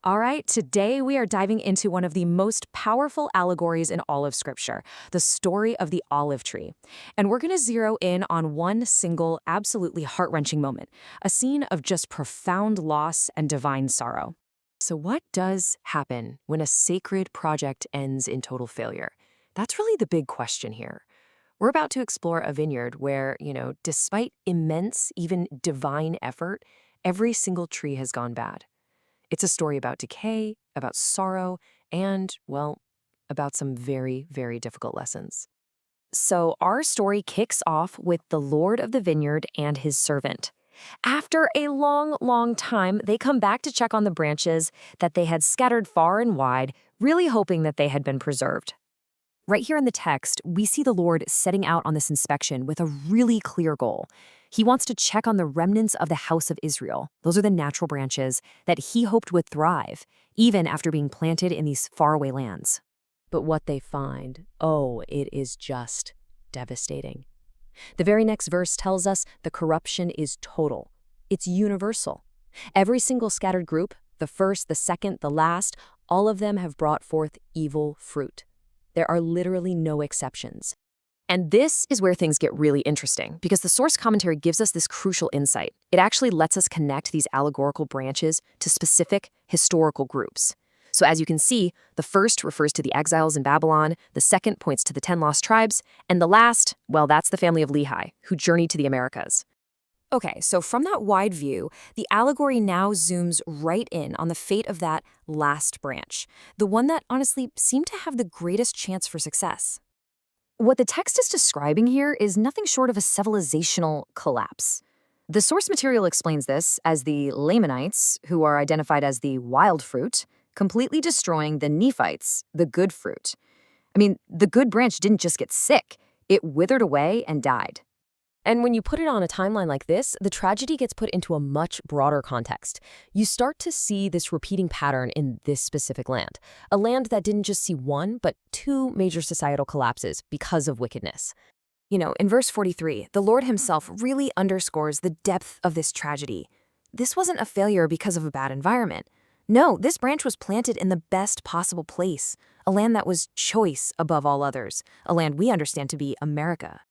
All right, today we are diving into one of the most powerful allegories in all of Scripture, the story of the olive tree. And we're going to zero in on one single, absolutely heart-wrenching moment, a scene of just profound loss and divine sorrow. So what does happen when a sacred project ends in total failure? That's really the big question here. We're about to explore a vineyard where, despite immense, even divine effort, every single tree has gone bad. It's a story about decay, about sorrow, and, well, about some very, very difficult lessons. So our story kicks off with the Lord of the vineyard and his servant. After a long, long time, they come back to check on the branches that they had scattered far and wide, really hoping that they had been preserved. Right here in the text, we see the Lord setting out on this inspection with a really clear goal. He wants to check on the remnants of the house of Israel. Those are the natural branches that he hoped would thrive, even after being planted in these faraway lands. But what they find, it is just devastating. The very next verse tells us the corruption is total. It's universal. Every single scattered group, the first, the second, the last, all of them have brought forth evil fruit. There are literally no exceptions. And this is where things get really interesting, because the source commentary gives us this crucial insight. It actually lets us connect these allegorical branches to specific historical groups. So as you can see, the first refers to the exiles in Babylon, the second points to the 10 lost tribes, and the last, well, that's the family of Lehi, who journeyed to the Americas. Okay, so from that wide view, the allegory now zooms right in on the fate of that last branch, the one that honestly seemed to have the greatest chance for success. What the text is describing here is nothing short of a civilizational collapse. The source material explains this as the Lamanites, who are identified as the wild fruit, completely destroying the Nephites, the good fruit. I mean, the good branch didn't just get sick, it withered away and died. And when you put it on a timeline like this, the tragedy gets put into a much broader context. You start to see this repeating pattern in this specific land, a land that didn't just see one, but two major societal collapses because of wickedness. In verse 43, the Lord himself really underscores the depth of this tragedy. This wasn't a failure because of a bad environment. No, this branch was planted in the best possible place, a land that was choice above all others, a land we understand to be America.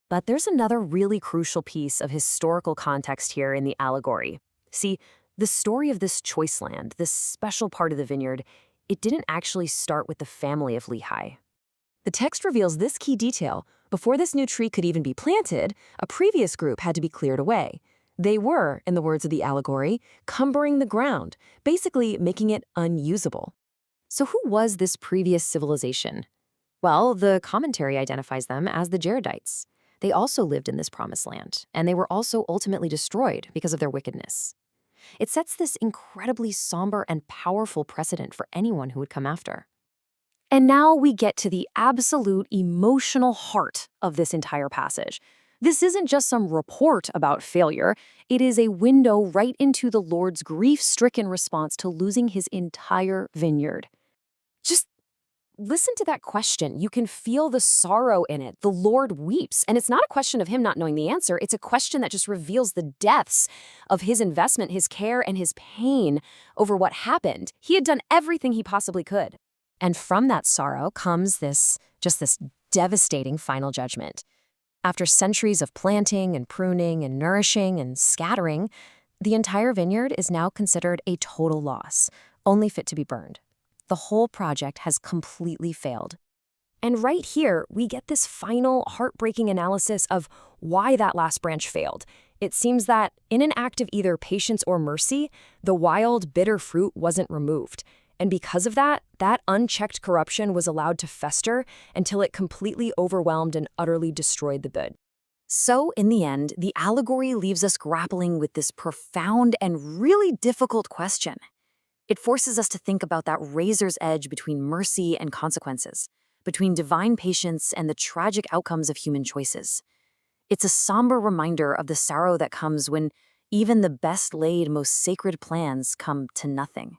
But there's another really crucial piece of historical context here in the allegory. See, the story of this choice land, this special part of the vineyard, it didn't actually start with the family of Lehi. The text reveals this key detail. Before this new tree could even be planted, a previous group had to be cleared away. They were, in the words of the allegory, cumbering the ground, basically making it unusable. So who was this previous civilization? Well, the commentary identifies them as the Jaredites. They also lived in this promised land, and they were also ultimately destroyed because of their wickedness. It sets this incredibly somber and powerful precedent for anyone who would come after. And now we get to the absolute emotional heart of this entire passage. This isn't just some report about failure. It is a window right into the Lord's grief-stricken response to losing his entire vineyard. Just listen to that question. You can feel the sorrow in it. The Lord weeps. And it's not a question of him not knowing the answer. It's a question that just reveals the depths of his investment, his care, and his pain over what happened. He had done everything he possibly could. And from that sorrow comes this devastating final judgment. After centuries of planting and pruning and nourishing and scattering, the entire vineyard is now considered a total loss, only fit to be burned. The whole project has completely failed. And right here, we get this final heartbreaking analysis of why that last branch failed. It seems that in an act of either patience or mercy, the wild, bitter fruit wasn't removed. And because of that unchecked corruption was allowed to fester until it completely overwhelmed and utterly destroyed the good. So, in the end, the allegory leaves us grappling with this profound and really difficult question. It forces us to think about that razor's edge between mercy and consequences, between divine patience and the tragic outcomes of human choices. It's a somber reminder of the sorrow that comes when even the best laid, most sacred plans come to nothing.